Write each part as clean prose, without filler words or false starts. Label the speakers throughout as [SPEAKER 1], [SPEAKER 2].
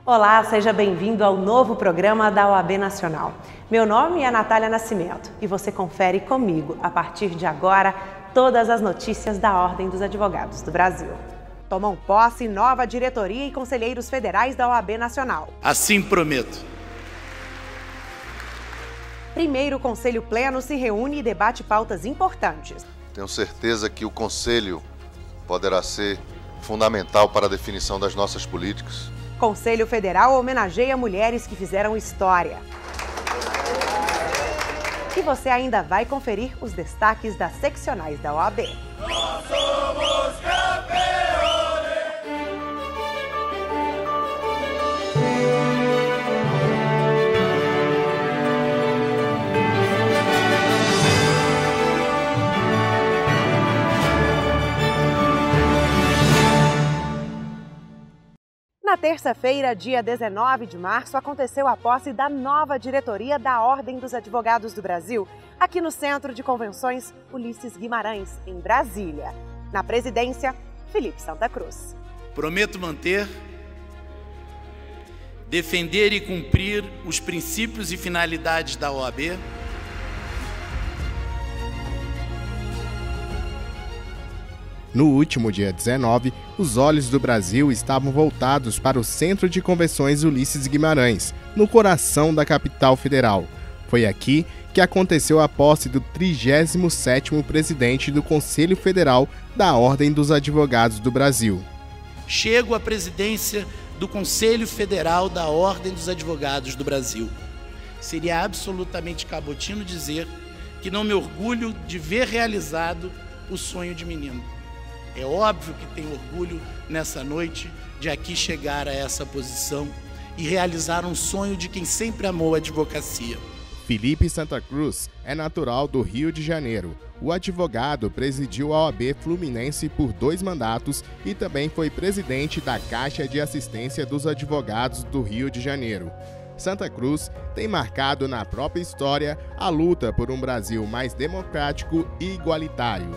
[SPEAKER 1] Olá, seja bem-vindo ao novo programa da OAB Nacional. Meu nome é Natália Nascimento e você confere comigo, a partir de agora, todas as notícias da Ordem dos Advogados do Brasil. Tomam posse nova diretoria e conselheiros federais da OAB Nacional.
[SPEAKER 2] Assim prometo.
[SPEAKER 1] Primeiro Conselho Pleno se reúne e debate pautas importantes.
[SPEAKER 3] Tenho certeza que o Conselho poderá ser fundamental para a definição das nossas políticas.
[SPEAKER 1] Conselho Federal homenageia mulheres que fizeram história. E você ainda vai conferir os destaques das seccionais da OAB.
[SPEAKER 4] Nós somos campeões!
[SPEAKER 1] Na terça-feira, dia 19 de março, aconteceu a posse da nova diretoria da Ordem dos Advogados do Brasil, aqui no Centro de Convenções Ulisses Guimarães, em Brasília. Na presidência, Felipe Santa Cruz.
[SPEAKER 2] Prometo manter, defender e cumprir os princípios e finalidades da OAB,
[SPEAKER 5] No último dia 19, os olhos do Brasil estavam voltados para o Centro de Convenções Ulisses Guimarães, no coração da capital federal. Foi aqui que aconteceu a posse do 37º presidente do Conselho Federal da Ordem dos Advogados do Brasil.
[SPEAKER 2] Chego à presidência do Conselho Federal da Ordem dos Advogados do Brasil. Seria absolutamente cabotino dizer que não me orgulho de ver realizado o sonho de menino. É óbvio que tenho orgulho nessa noite de aqui chegar a essa posição e realizar um sonho de quem sempre amou a advocacia.
[SPEAKER 5] Felipe Santa Cruz é natural do Rio de Janeiro. O advogado presidiu a OAB Fluminense por 2 mandatos e também foi presidente da Caixa de Assistência dos Advogados do Rio de Janeiro. Santa Cruz tem marcado na própria história a luta por um Brasil mais democrático e igualitário.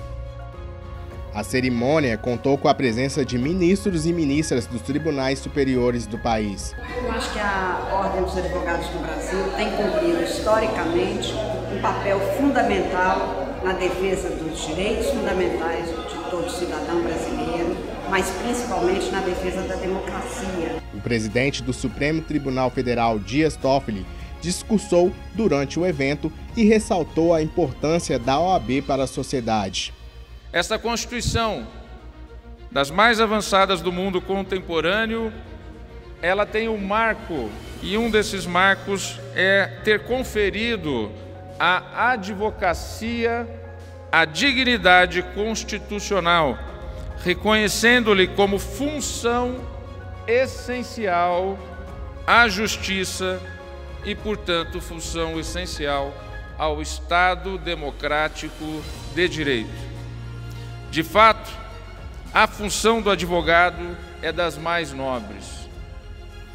[SPEAKER 5] A cerimônia contou com a presença de ministros e ministras dos tribunais superiores do país.
[SPEAKER 6] Eu acho que a Ordem dos Advogados do Brasil tem cumprido historicamente um papel fundamental na defesa dos direitos fundamentais de todo cidadão brasileiro, mas principalmente na defesa da democracia.
[SPEAKER 5] O presidente do Supremo Tribunal Federal, Dias Toffoli, discursou durante o evento e ressaltou a importância da OAB para a sociedade.
[SPEAKER 7] Esta Constituição, das mais avançadas do mundo contemporâneo, ela tem um marco, e um desses marcos é ter conferido à advocacia a dignidade constitucional, reconhecendo-lhe como função essencial à justiça e, portanto, função essencial ao Estado democrático de direito. De fato, a função do advogado é das mais nobres.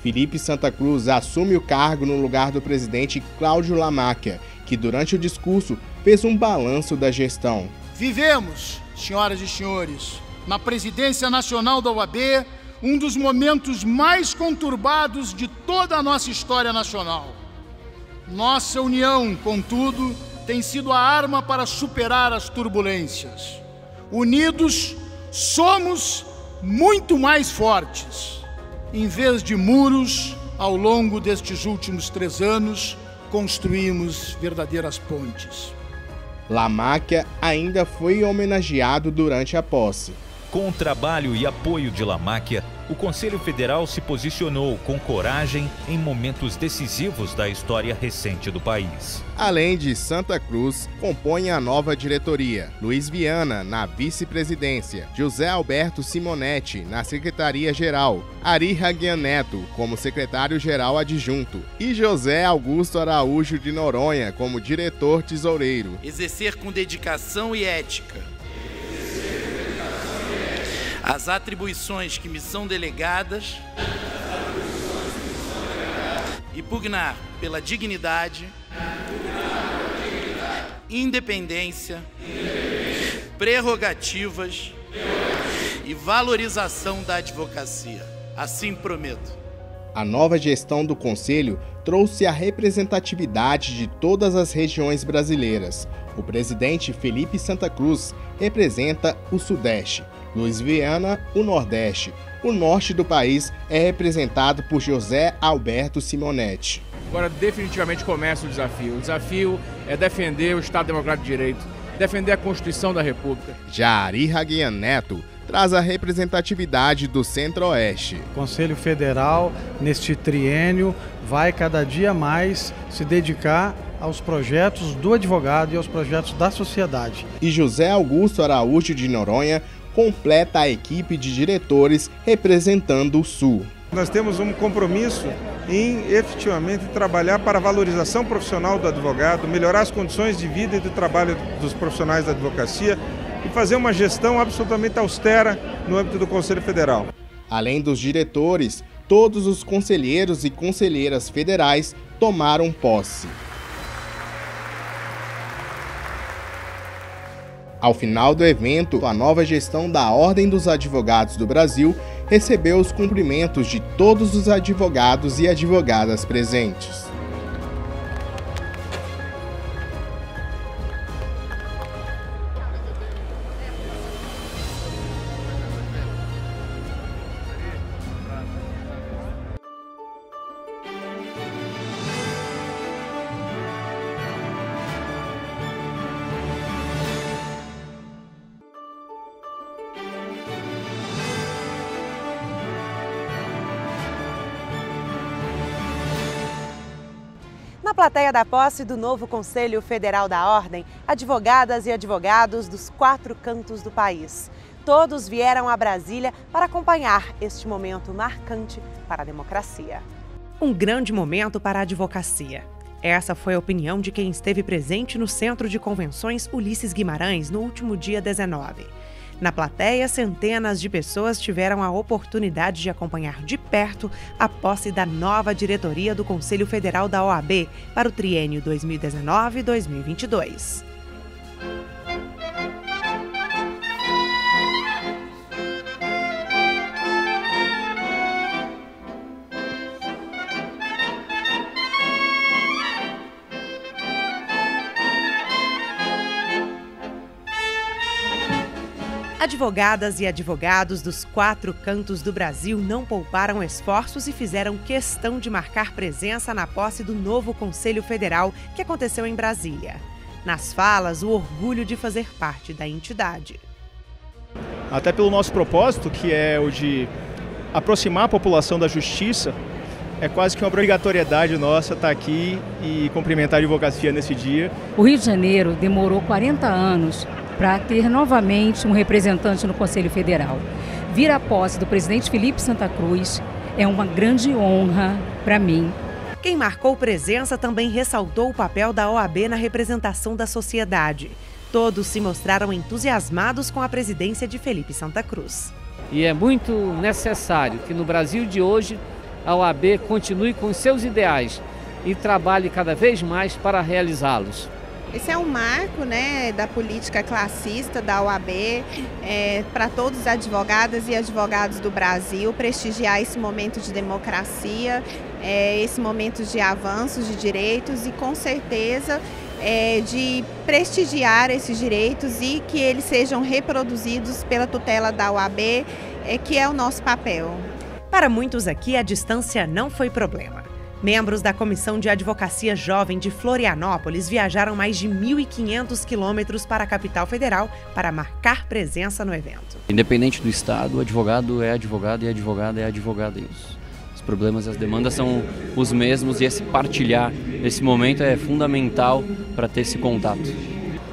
[SPEAKER 5] Felipe Santa Cruz assume o cargo no lugar do presidente Cláudio Lamáquia, que durante o discurso fez um balanço da gestão.
[SPEAKER 8] Vivemos, senhoras e senhores, na presidência nacional da OAB, um dos momentos mais conturbados de toda a nossa história nacional. Nossa união, contudo, tem sido a arma para superar as turbulências. Unidos, somos muito mais fortes. Em vez de muros, ao longo destes últimos 3 anos, construímos verdadeiras pontes.
[SPEAKER 5] Lamáquia ainda foi homenageado durante a posse.
[SPEAKER 9] Com o trabalho e apoio de Lamáquia, o Conselho Federal se posicionou com coragem em momentos decisivos da história recente do país.
[SPEAKER 5] Além de Santa Cruz, compõe a nova diretoria: Luiz Viana, na vice-presidência, José Alberto Simonetti, na secretaria-geral, Ari Raguian Neto, como secretário-geral adjunto, e José Augusto Araújo de Noronha, como diretor-tesoureiro.
[SPEAKER 2] Exercer com dedicação e ética as atribuições que me são delegadas e pugnar pela dignidade, independência, prerrogativas e valorização da advocacia. Assim prometo.
[SPEAKER 5] A nova gestão do Conselho trouxe a representatividade de todas as regiões brasileiras. O presidente Felipe Santa Cruz representa o Sudeste, Luiz Viana, o Nordeste. O Norte do país é representado por José Alberto Simonetti.
[SPEAKER 10] Agora definitivamente começa o desafio. O desafio é defender o Estado Democrático de Direito, defender a Constituição da República.
[SPEAKER 5] Já Ari Raguian Neto traz a representatividade do Centro-Oeste.
[SPEAKER 11] O Conselho Federal, neste triênio, vai cada dia mais se dedicar aos projetos do advogado e aos projetos da sociedade.
[SPEAKER 5] E José Augusto Araújo de Noronha completa a equipe de diretores representando o Sul.
[SPEAKER 12] Nós temos um compromisso em efetivamente trabalhar para a valorização profissional do advogado, melhorar as condições de vida e de trabalho dos profissionais da advocacia e fazer uma gestão absolutamente austera no âmbito do Conselho Federal.
[SPEAKER 5] Além dos diretores, todos os conselheiros e conselheiras federais tomaram posse. Ao final do evento, a nova gestão da Ordem dos Advogados do Brasil recebeu os cumprimentos de todos os advogados e advogadas presentes.
[SPEAKER 1] Na plateia da posse do novo Conselho Federal da Ordem, advogadas e advogados dos 4 cantos do país. Todos vieram a Brasília para acompanhar este momento marcante para a democracia. Um grande momento para a advocacia. Essa foi a opinião de quem esteve presente no Centro de Convenções Ulisses Guimarães no último dia 19. Na plateia, centenas de pessoas tiveram a oportunidade de acompanhar de perto a posse da nova diretoria do Conselho Federal da OAB para o triênio 2019-2022. Advogadas e advogados dos 4 cantos do Brasil não pouparam esforços e fizeram questão de marcar presença na posse do novo Conselho Federal que aconteceu em Brasília. Nas falas, o orgulho de fazer parte da entidade.
[SPEAKER 13] Até pelo nosso propósito, que é o de aproximar a população da justiça, é quase que uma obrigatoriedade nossa estar aqui e cumprimentar a advocacia nesse dia.
[SPEAKER 14] O Rio de Janeiro demorou 40 anos para ter novamente um representante no Conselho Federal. Vir à posse do presidente Felipe Santa Cruz é uma grande honra para mim.
[SPEAKER 1] Quem marcou presença também ressaltou o papel da OAB na representação da sociedade. Todos se mostraram entusiasmados com a presidência de Felipe Santa Cruz.
[SPEAKER 15] E é muito necessário que no Brasil de hoje a OAB continue com seus ideais e trabalhe cada vez mais para realizá-los.
[SPEAKER 16] Esse é um marco, né, da política classista da OAB, para todos os advogadas e advogados do Brasil, prestigiar esse momento de democracia, esse momento de avanços de direitos e, com certeza, de prestigiar esses direitos e que eles sejam reproduzidos pela tutela da OAB, que é o nosso papel.
[SPEAKER 1] Para muitos aqui, a distância não foi problema. Membros da Comissão de Advocacia Jovem de Florianópolis viajaram mais de 1.500 quilômetros para a capital federal para marcar presença no evento.
[SPEAKER 17] Independente do estado, o advogado é advogado e a advogada é advogada. Os problemas e as demandas são os mesmos e esse partilhar esse momento é fundamental para ter esse contato.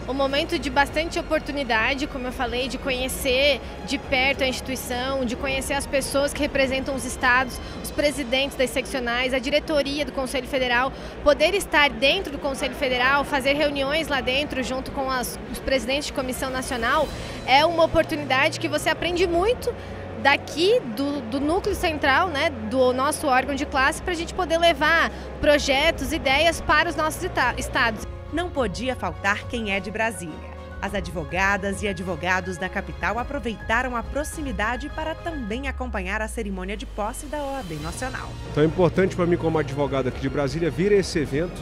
[SPEAKER 18] Um momento de bastante oportunidade, como eu falei, de conhecer de perto a instituição, de conhecer as pessoas que representam os estados, os presidentes das seccionais, a diretoria do Conselho Federal, poder estar dentro do Conselho Federal, fazer reuniões lá dentro junto com os presidentes de comissão nacional, é uma oportunidade que você aprende muito daqui do núcleo central, né, do nosso órgão de classe, para a gente poder levar projetos, ideias para os nossos estados.
[SPEAKER 1] Não podia faltar quem é de Brasília. As advogadas e advogados da capital aproveitaram a proximidade para também acompanhar a cerimônia de posse da OAB Nacional.
[SPEAKER 19] Então é importante para mim, como advogado aqui de Brasília, vir a esse evento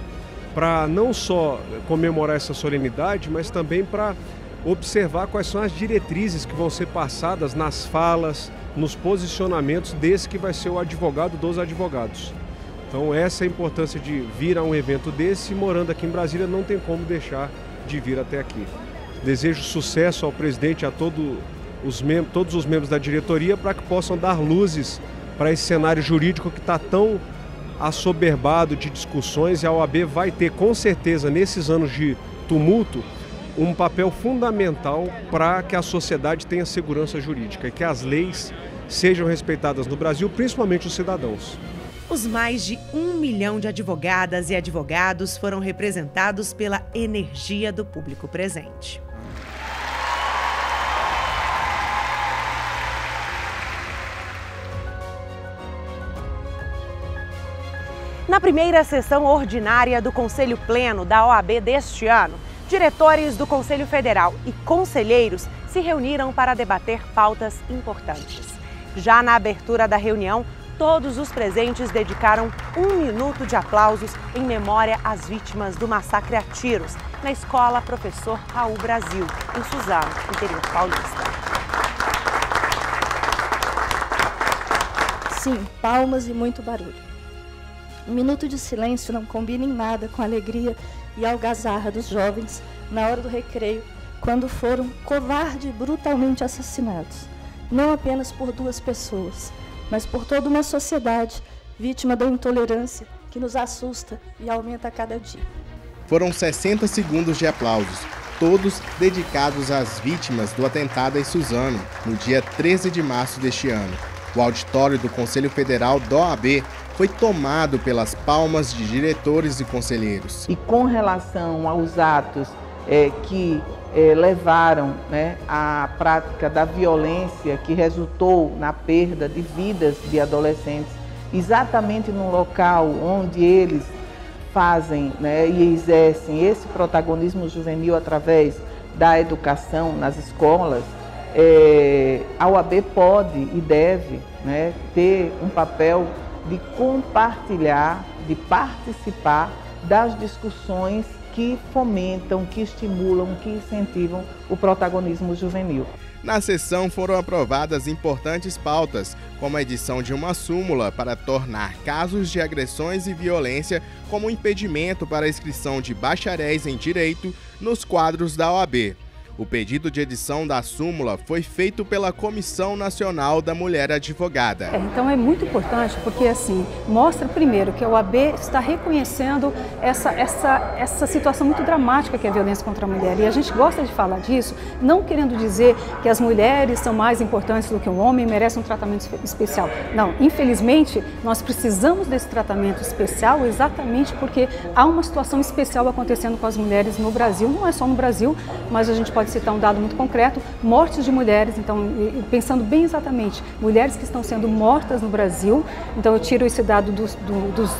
[SPEAKER 19] para não só comemorar essa solenidade, mas também para observar quais são as diretrizes que vão ser passadas nas falas, nos posicionamentos desse que vai ser o advogado dos advogados. Então essa é a importância de vir a um evento desse, e morando aqui em Brasília não tem como deixar de vir até aqui. Desejo sucesso ao presidente e a todos os membros da diretoria para que possam dar luzes para esse cenário jurídico que está tão assoberbado de discussões, e a OAB vai ter, com certeza, nesses anos de tumulto, um papel fundamental para que a sociedade tenha segurança jurídica e que as leis sejam respeitadas no Brasil, principalmente os cidadãos.
[SPEAKER 1] Os mais de 1 milhão de advogadas e advogados foram representados pela energia do público presente. Na primeira sessão ordinária do Conselho Pleno da OAB deste ano, diretores do Conselho Federal e conselheiros se reuniram para debater pautas importantes. Já na abertura da reunião, todos os presentes dedicaram 1 minuto de aplausos em memória às vítimas do massacre a tiros na Escola Professor Raul Brasil, em Suzano, interior paulista.
[SPEAKER 20] Sim, palmas e muito barulho. Um minuto de silêncio não combina em nada com a alegria e a algazarra dos jovens na hora do recreio, quando foram covarde e brutalmente assassinados, não apenas por 2 pessoas, mas por toda uma sociedade vítima da intolerância que nos assusta e aumenta a cada dia.
[SPEAKER 5] Foram 60 segundos de aplausos, todos dedicados às vítimas do atentado em Suzano, no dia 13 de março deste ano. O auditório do Conselho Federal da OAB foi tomado pelas palmas de diretores e conselheiros.
[SPEAKER 21] E com relação aos atos que levaram à prática da violência que resultou na perda de vidas de adolescentes, exatamente no local onde eles fazem e exercem esse protagonismo juvenil através da educação nas escolas, a OAB pode e deve ter um papel de compartilhar, de participar das discussões que fomentam, que estimulam, que incentivam o protagonismo juvenil.
[SPEAKER 5] Na sessão foram aprovadas importantes pautas, como a edição de uma súmula para tornar casos de agressões e violência como impedimento para a inscrição de bacharéis em Direito nos quadros da OAB. O pedido de edição da súmula foi feito pela Comissão Nacional da Mulher Advogada.
[SPEAKER 22] Então é muito importante porque assim mostra primeiro que a OAB está reconhecendo essa situação muito dramática que é a violência contra a mulher. E a gente gosta de falar disso, não querendo dizer que as mulheres são mais importantes do que o homem e merecem um tratamento especial. Não, infelizmente nós precisamos desse tratamento especial exatamente porque há uma situação especial acontecendo com as mulheres no Brasil. Não é só no Brasil, mas a gente pode citar um dado muito concreto, mortes de mulheres, então pensando bem exatamente, mulheres que estão sendo mortas no Brasil, então eu tiro esse dado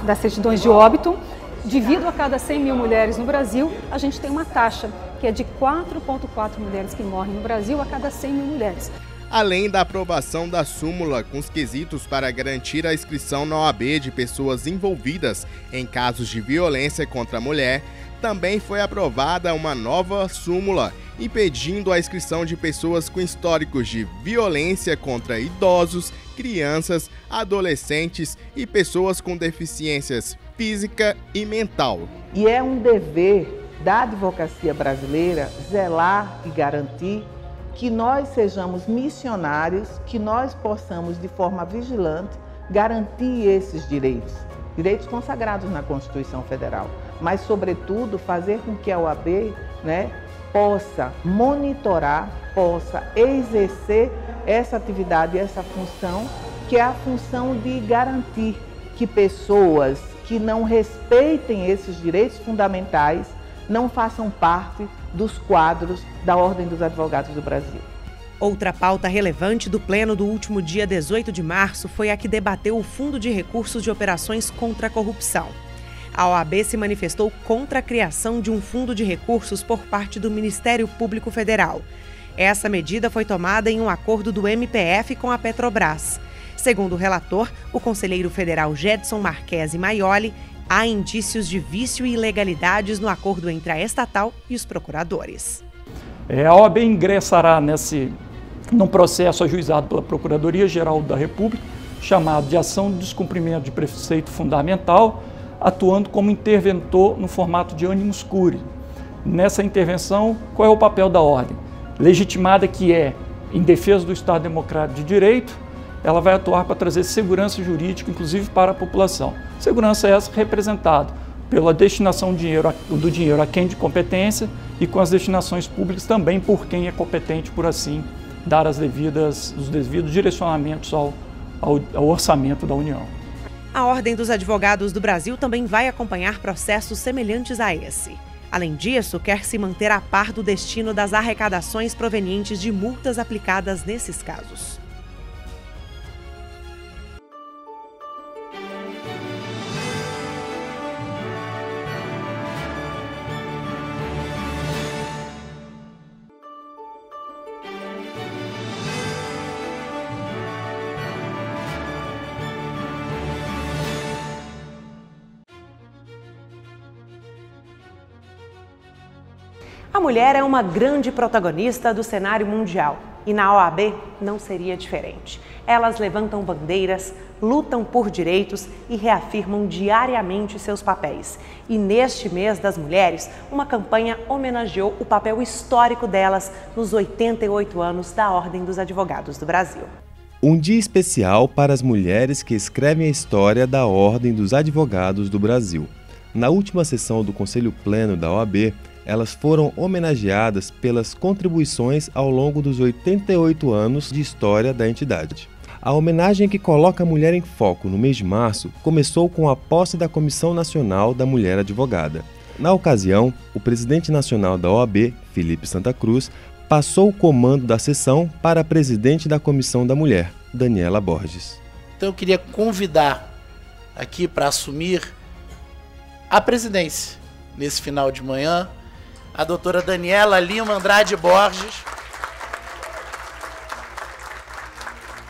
[SPEAKER 22] das certidões de óbito, divido a cada 100 mil mulheres no Brasil, a gente tem uma taxa que é de 4,4 mulheres que morrem no Brasil a cada 100 mil mulheres.
[SPEAKER 5] Além da aprovação da súmula com os quesitos para garantir a inscrição na OAB de pessoas envolvidas em casos de violência contra a mulher, também foi aprovada uma nova súmula impedindo a inscrição de pessoas com históricos de violência contra idosos, crianças, adolescentes e pessoas com deficiências física e mental.
[SPEAKER 21] E é um dever da advocacia brasileira zelar e garantir que nós sejamos missionários, que nós possamos, de forma vigilante, garantir esses direitos consagrados na Constituição Federal, mas, sobretudo, fazer com que a OAB possa monitorar, possa exercer essa atividade, essa função, que é a função de garantir que pessoas que não respeitem esses direitos fundamentais não façam parte dos quadros da Ordem dos Advogados do Brasil.
[SPEAKER 1] Outra pauta relevante do Pleno do último dia 18 de março foi a que debateu o Fundo de Recursos de Operações contra a Corrupção. A OAB se manifestou contra a criação de um fundo de recursos por parte do Ministério Público Federal. Essa medida foi tomada em um acordo do MPF com a Petrobras. Segundo o relator, o conselheiro federal Gedson Marquesi Maioli, há indícios de vício e ilegalidades no acordo entre a estatal e os procuradores.
[SPEAKER 3] A OAB ingressará num processo ajuizado pela Procuradoria-Geral da República, chamado de ação de descumprimento de preceito fundamental, atuando como interventor no formato de animus curiae. Nessa intervenção, qual é o papel da ordem? Legitimada que é em defesa do Estado Democrático de Direito, ela vai atuar para trazer segurança jurídica, inclusive para a população. Segurança essa representada pela destinação do dinheiro a quem de competência e com as destinações públicas também por quem é competente, por assim dar os devidos direcionamentos ao orçamento da União.
[SPEAKER 1] A Ordem dos Advogados do Brasil também vai acompanhar processos semelhantes a esse. Além disso, quer se manter a par do destino das arrecadações provenientes de multas aplicadas nesses casos. A mulher é uma grande protagonista do cenário mundial e na OAB não seria diferente. Elas levantam bandeiras, lutam por direitos e reafirmam diariamente seus papéis. E neste mês das mulheres, uma campanha homenageou o papel histórico delas nos 88 anos da Ordem dos Advogados do Brasil.
[SPEAKER 4] Um dia especial para as mulheres que escrevem a história da Ordem dos Advogados do Brasil. Na última sessão do Conselho Pleno da OAB, elas foram homenageadas pelas contribuições ao longo dos 88 anos de história da entidade. A homenagem que coloca a mulher em foco no mês de março começou com a posse da Comissão Nacional da Mulher Advogada. Na ocasião, o presidente nacional da OAB, Felipe Santa Cruz, passou o comando da sessão para a presidente da Comissão da Mulher, Daniela Borges.
[SPEAKER 2] Então eu queria convidar aqui para assumir a presidência nesse final de manhã a doutora Daniela Lima Andrade Borges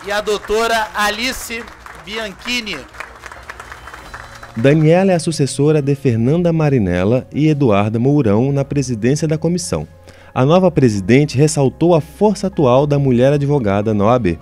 [SPEAKER 2] e a doutora Alice Bianchini.
[SPEAKER 4] Daniela é a sucessora de Fernanda Marinella e Eduarda Mourão na presidência da comissão. A nova presidente ressaltou a força atual da mulher advogada na OAB.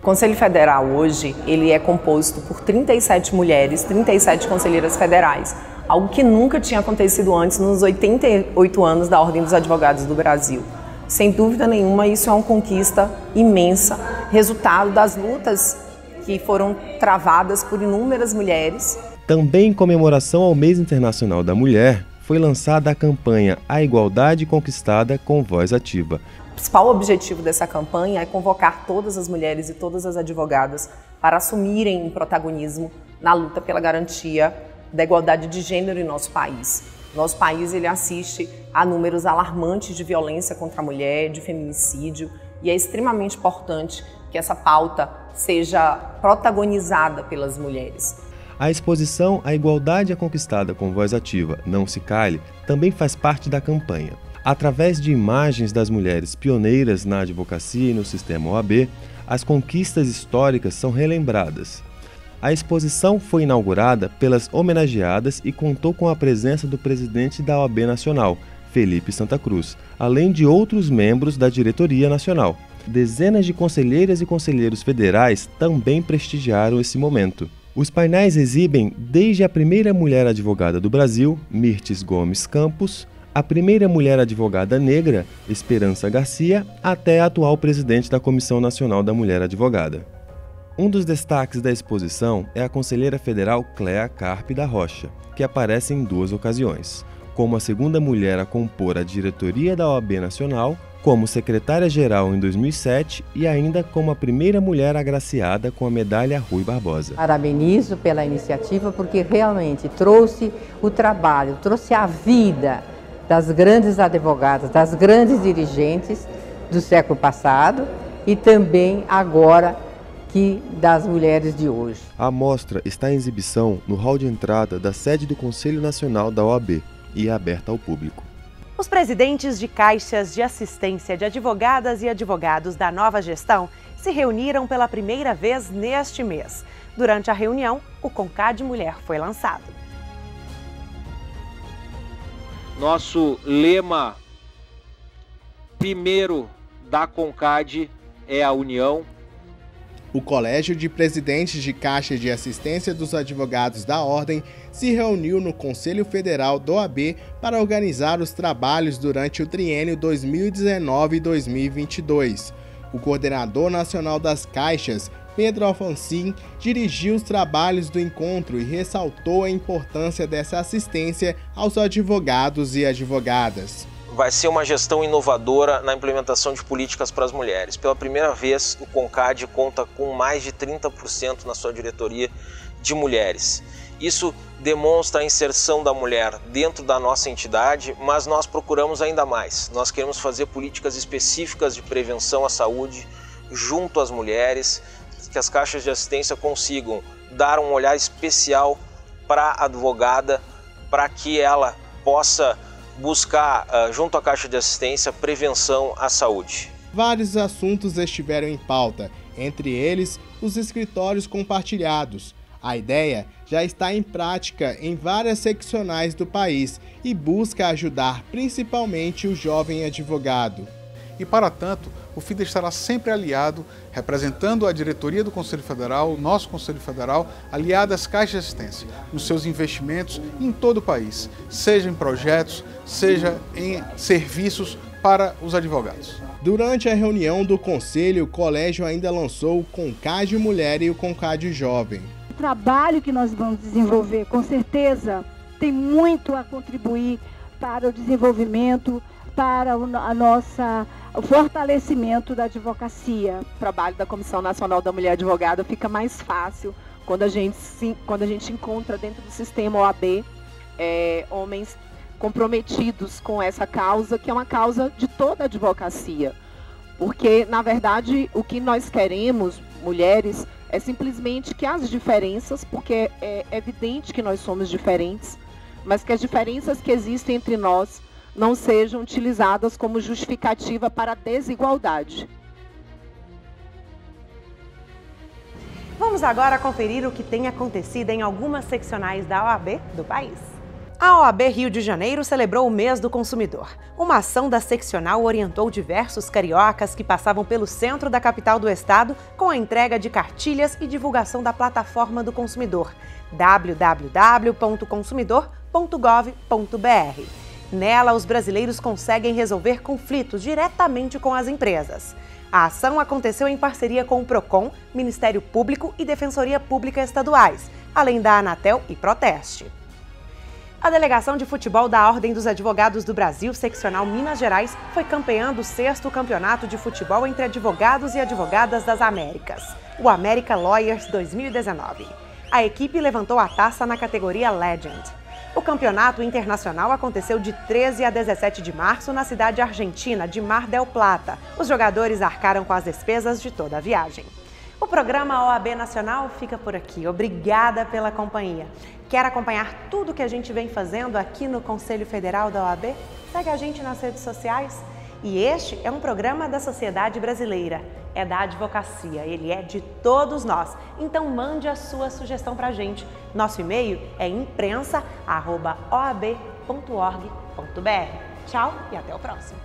[SPEAKER 23] O Conselho Federal hoje ele é composto por 37 mulheres, 37 conselheiras federais, algo que nunca tinha acontecido antes nos 88 anos da Ordem dos Advogados do Brasil. Sem dúvida nenhuma, isso é uma conquista imensa, resultado das lutas que foram travadas por inúmeras mulheres.
[SPEAKER 4] Também em comemoração ao Mês Internacional da Mulher, foi lançada a campanha A Igualdade Conquistada com Voz Ativa.
[SPEAKER 23] O principal objetivo dessa campanha é convocar todas as mulheres e todas as advogadas para assumirem um protagonismo na luta pela garantia da igualdade de gênero em nosso país. Nosso país ele assiste a números alarmantes de violência contra a mulher, de feminicídio, e é extremamente importante que essa pauta seja protagonizada pelas mulheres.
[SPEAKER 4] A exposição A Igualdade é Conquistada com Voz Ativa, Não Se Cale, também faz parte da campanha. Através de imagens das mulheres pioneiras na advocacia e no sistema OAB, as conquistas históricas são relembradas. A exposição foi inaugurada pelas homenageadas e contou com a presença do presidente da OAB Nacional, Felipe Santa Cruz, além de outros membros da diretoria nacional. Dezenas de conselheiras e conselheiros federais também prestigiaram esse momento. Os painéis exibem desde a primeira mulher advogada do Brasil, Mirtes Gomes Campos, a primeira mulher advogada negra, Esperança Garcia, até a atual presidente da Comissão Nacional da Mulher Advogada. Um dos destaques da exposição é a conselheira federal Cléa Carpe da Rocha, que aparece em 2 ocasiões, como a segunda mulher a compor a diretoria da OAB Nacional, como secretária-geral em 2007 e ainda como a primeira mulher agraciada com a medalha Rui Barbosa.
[SPEAKER 24] Parabenizo pela iniciativa porque realmente trouxe o trabalho, trouxe a vida das grandes advogadas, das grandes dirigentes do século passado e também agora que das mulheres de hoje.
[SPEAKER 4] A mostra está em exibição no hall de entrada da sede do Conselho Nacional da OAB e é aberta ao público.
[SPEAKER 1] Os presidentes de caixas de assistência de advogadas e advogados da nova gestão se reuniram pela primeira vez neste mês. Durante a reunião, o CONCAD Mulher foi lançado.
[SPEAKER 6] Nosso lema primeiro da CONCAD é a união.
[SPEAKER 5] O Colégio de Presidentes de Caixa de Assistência dos Advogados da Ordem se reuniu no Conselho Federal da OAB para organizar os trabalhos durante o triênio 2019 e 2022. O coordenador nacional das caixas, Pedro Alfonsin, dirigiu os trabalhos do encontro e ressaltou a importância dessa assistência aos advogados e advogadas.
[SPEAKER 7] Vai ser uma gestão inovadora na implementação de políticas para as mulheres. Pela primeira vez, o CONCAD conta com mais de 30% na sua diretoria de mulheres. Isso demonstra a inserção da mulher dentro da nossa entidade, mas nós procuramos ainda mais. Nós queremos fazer políticas específicas de prevenção à saúde junto às mulheres, que as caixas de assistência consigam dar um olhar especial para a advogada, para que ela possa buscar, junto à Caixa de Assistência, prevenção à saúde.
[SPEAKER 5] Vários assuntos estiveram em pauta, entre eles os escritórios compartilhados. A ideia já está em prática em várias seccionais do país e busca ajudar principalmente o jovem advogado.
[SPEAKER 8] E, para tanto, o FIDA estará sempre aliado, representando a diretoria do Conselho Federal, o nosso Conselho Federal, aliado às caixas de assistência, nos seus investimentos em todo o país, seja em projetos, seja em serviços para os advogados.
[SPEAKER 5] Durante a reunião do Conselho, o Colégio ainda lançou o CONCAD Mulher e o CONCAD Jovem.
[SPEAKER 9] O trabalho que nós vamos desenvolver, com certeza, tem muito a contribuir para o desenvolvimento, para o fortalecimento da advocacia.
[SPEAKER 23] O trabalho da Comissão Nacional da Mulher Advogada fica mais fácil quando a gente encontra dentro do sistema OAB homens comprometidos com essa causa, que é uma causa de toda a advocacia. Porque, na verdade, o que nós queremos, mulheres, é simplesmente que as diferenças, porque é evidente que nós somos diferentes, mas que as diferenças que existem entre nós não sejam utilizadas como justificativa para a desigualdade.
[SPEAKER 1] Vamos agora conferir o que tem acontecido em algumas seccionais da OAB do país. A OAB Rio de Janeiro celebrou o mês do consumidor. Uma ação da seccional orientou diversos cariocas que passavam pelo centro da capital do estado com a entrega de cartilhas e divulgação da plataforma do consumidor, www.consumidor.gov.br. Nela, os brasileiros conseguem resolver conflitos diretamente com as empresas. A ação aconteceu em parceria com o PROCON, Ministério Público e Defensoria Pública Estaduais, além da Anatel e Proteste. A Delegação de Futebol da Ordem dos Advogados do Brasil, seccional Minas Gerais, foi campeã do 6º Campeonato de Futebol entre Advogados e Advogadas das Américas, o America Lawyers 2019. A equipe levantou a taça na categoria Legend. O campeonato internacional aconteceu de 13 a 17 de março na cidade argentina de Mar del Plata. Os jogadores arcaram com as despesas de toda a viagem. O programa OAB Nacional fica por aqui. Obrigada pela companhia. Quer acompanhar tudo que a gente vem fazendo aqui no Conselho Federal da OAB? Segue a gente nas redes sociais. E este é um programa da sociedade brasileira. É da advocacia, ele é de todos nós. Então mande a sua sugestão pra gente. Nosso e-mail é imprensa@oab.org.br. Tchau e até o próximo.